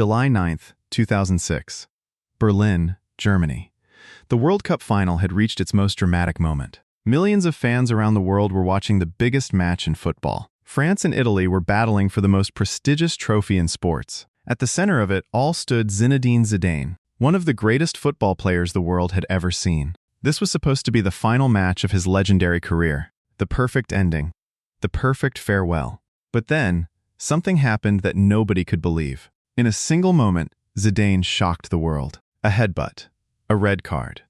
July 9, 2006. Berlin, Germany. The World Cup final had reached its most dramatic moment. Millions of fans around the world were watching the biggest match in football. France and Italy were battling for the most prestigious trophy in sports. At the center of it all stood Zinedine Zidane, one of the greatest football players the world had ever seen. This was supposed to be the final match of his legendary career, the perfect ending, the perfect farewell. But then, something happened that nobody could believe. In a single moment, Zidane shocked the world. A headbutt, a red card,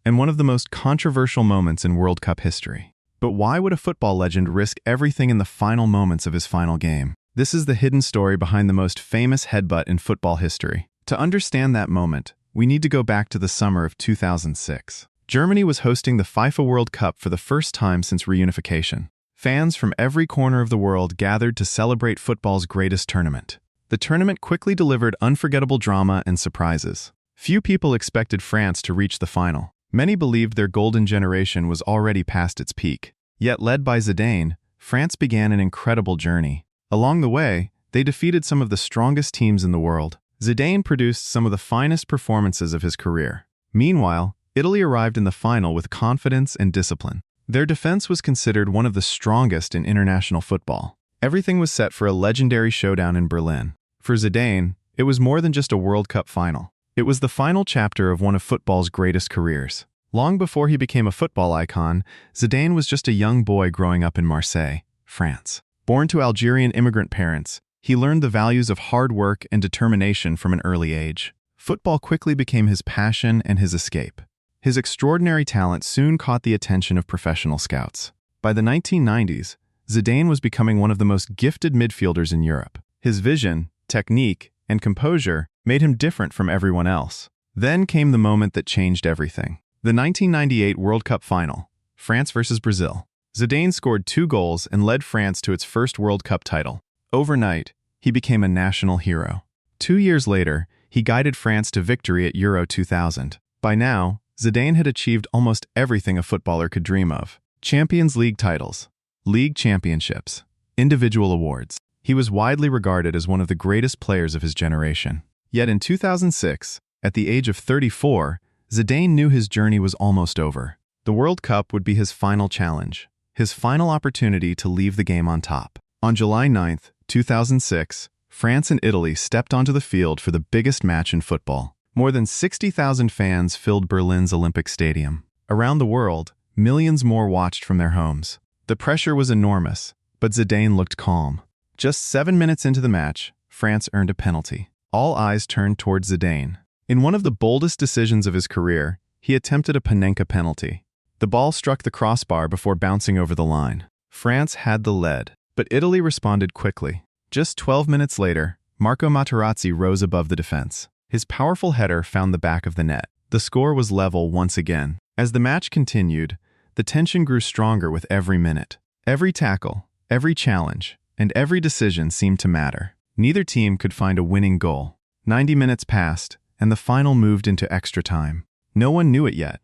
and one of the most controversial moments in World Cup history. But why would a football legend risk everything in the final moments of his final game? This is the hidden story behind the most famous headbutt in football history. To understand that moment, we need to go back to the summer of 2006. Germany was hosting the FIFA World Cup for the first time since reunification. Fans from every corner of the world gathered to celebrate football's greatest tournament. The tournament quickly delivered unforgettable drama and surprises. Few people expected France to reach the final. Many believed their golden generation was already past its peak. Yet led by Zidane, France began an incredible journey. Along the way, they defeated some of the strongest teams in the world. Zidane produced some of the finest performances of his career. Meanwhile, Italy arrived in the final with confidence and discipline. Their defense was considered one of the strongest in international football. Everything was set for a legendary showdown in Berlin. For Zidane, it was more than just a World Cup final. It was the final chapter of one of football's greatest careers. Long before he became a football icon, Zidane was just a young boy growing up in Marseille, France. Born to Algerian immigrant parents, he learned the values of hard work and determination from an early age. Football quickly became his passion and his escape. His extraordinary talent soon caught the attention of professional scouts. By the 1990s, Zidane was becoming one of the most gifted midfielders in Europe. His vision, technique, and composure made him different from everyone else. Then came the moment that changed everything. The 1998 World Cup final, France versus Brazil. Zidane scored 2 goals and led France to its first World Cup title. Overnight, he became a national hero. 2 years later, he guided France to victory at Euro 2000. By now, Zidane had achieved almost everything a footballer could dream of. Champions League titles, league championships, individual awards. He was widely regarded as one of the greatest players of his generation. Yet in 2006, at the age of 34, Zidane knew his journey was almost over. The World Cup would be his final challenge, his final opportunity to leave the game on top. On July 9, 2006, France and Italy stepped onto the field for the biggest match in football. More than 60,000 fans filled Berlin's Olympic Stadium. Around the world, millions more watched from their homes. The pressure was enormous, but Zidane looked calm. Just 7 minutes into the match, France earned a penalty. All eyes turned towards Zidane. In one of the boldest decisions of his career, he attempted a Panenka penalty. The ball struck the crossbar before bouncing over the line. France had the lead, but Italy responded quickly. Just 12 minutes later, Marco Materazzi rose above the defense. His powerful header found the back of the net. The score was level once again. As the match continued, the tension grew stronger with every minute. Every tackle, every challenge, and every decision seemed to matter. Neither team could find a winning goal. 90 minutes passed, and the final moved into extra time. No one knew it yet,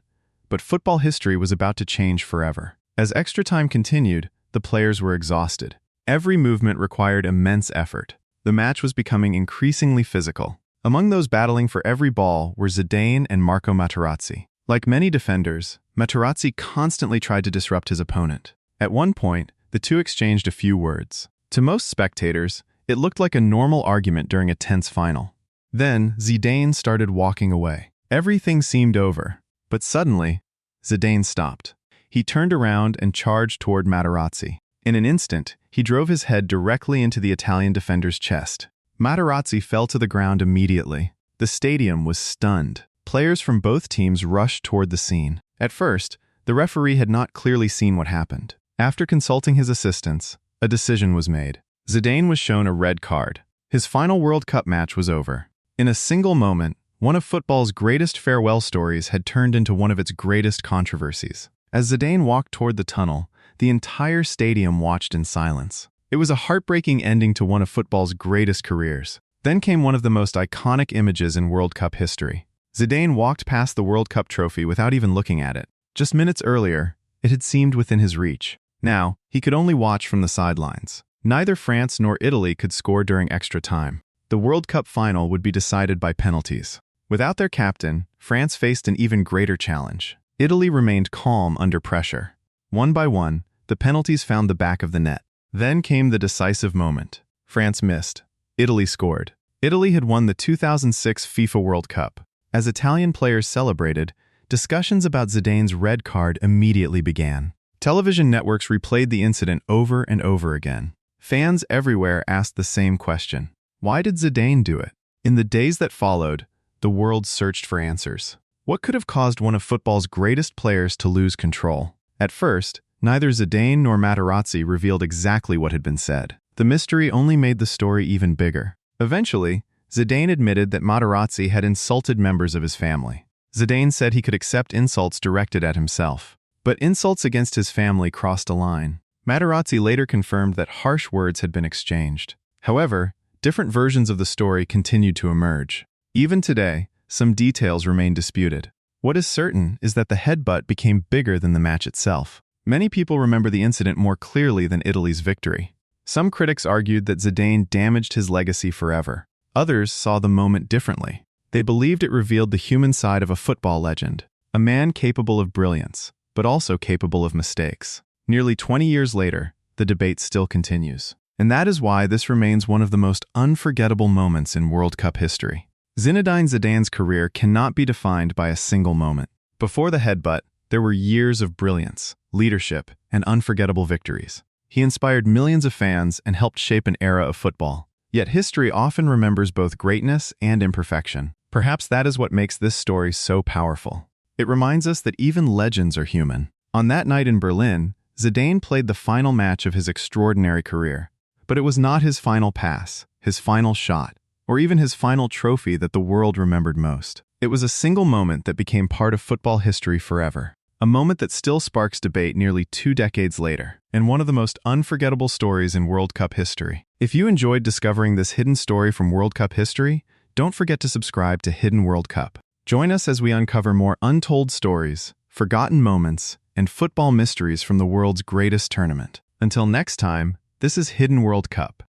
but football history was about to change forever. As extra time continued, the players were exhausted. Every movement required immense effort. The match was becoming increasingly physical. Among those battling for every ball were Zidane and Marco Materazzi. Like many defenders, Materazzi constantly tried to disrupt his opponent. At one point, the two exchanged a few words. To most spectators, it looked like a normal argument during a tense final. Then, Zidane started walking away. Everything seemed over, but suddenly, Zidane stopped. He turned around and charged toward Materazzi. In an instant, he drove his head directly into the Italian defender's chest. Materazzi fell to the ground immediately. The stadium was stunned. Players from both teams rushed toward the scene. At first, the referee had not clearly seen what happened. After consulting his assistants, a decision was made. Zidane was shown a red card. His final World Cup match was over. In a single moment, one of football's greatest farewell stories had turned into one of its greatest controversies. As Zidane walked toward the tunnel, the entire stadium watched in silence. It was a heartbreaking ending to one of football's greatest careers. Then came one of the most iconic images in World Cup history. Zidane walked past the World Cup trophy without even looking at it. Just minutes earlier, it had seemed within his reach. Now, he could only watch from the sidelines. Neither France nor Italy could score during extra time. The World Cup final would be decided by penalties. Without their captain, France faced an even greater challenge. Italy remained calm under pressure. One by one, the penalties found the back of the net. Then came the decisive moment. France missed. Italy scored. Italy had won the 2006 FIFA World Cup. As Italian players celebrated, discussions about Zidane's red card immediately began. Television networks replayed the incident over and over again. Fans everywhere asked the same question. Why did Zidane do it? In the days that followed, the world searched for answers. What could have caused one of football's greatest players to lose control? At first, neither Zidane nor Materazzi revealed exactly what had been said. The mystery only made the story even bigger. Eventually, Zidane admitted that Materazzi had insulted members of his family. Zidane said he could accept insults directed at himself. But insults against his family crossed a line. Materazzi later confirmed that harsh words had been exchanged. However, different versions of the story continued to emerge. Even today, some details remain disputed. What is certain is that the headbutt became bigger than the match itself. Many people remember the incident more clearly than Italy's victory. Some critics argued that Zidane damaged his legacy forever. Others saw the moment differently. They believed it revealed the human side of a football legend, a man capable of brilliance, but also capable of mistakes. Nearly 20 years later, the debate still continues. And that is why this remains one of the most unforgettable moments in World Cup history. Zinedine Zidane's career cannot be defined by a single moment. Before the headbutt, there were years of brilliance, leadership, and unforgettable victories. He inspired millions of fans and helped shape an era of football. Yet history often remembers both greatness and imperfection. Perhaps that is what makes this story so powerful. It reminds us that even legends are human. On that night in Berlin, Zidane played the final match of his extraordinary career. But it was not his final pass, his final shot, or even his final trophy that the world remembered most. It was a single moment that became part of football history forever. A moment that still sparks debate nearly 2 decades later, and one of the most unforgettable stories in World Cup history. If you enjoyed discovering this hidden story from World Cup history, don't forget to subscribe to Hidden World Cup. Join us as we uncover more untold stories, forgotten moments, and football mysteries from the world's greatest tournament. Until next time, this is Hidden World Cup.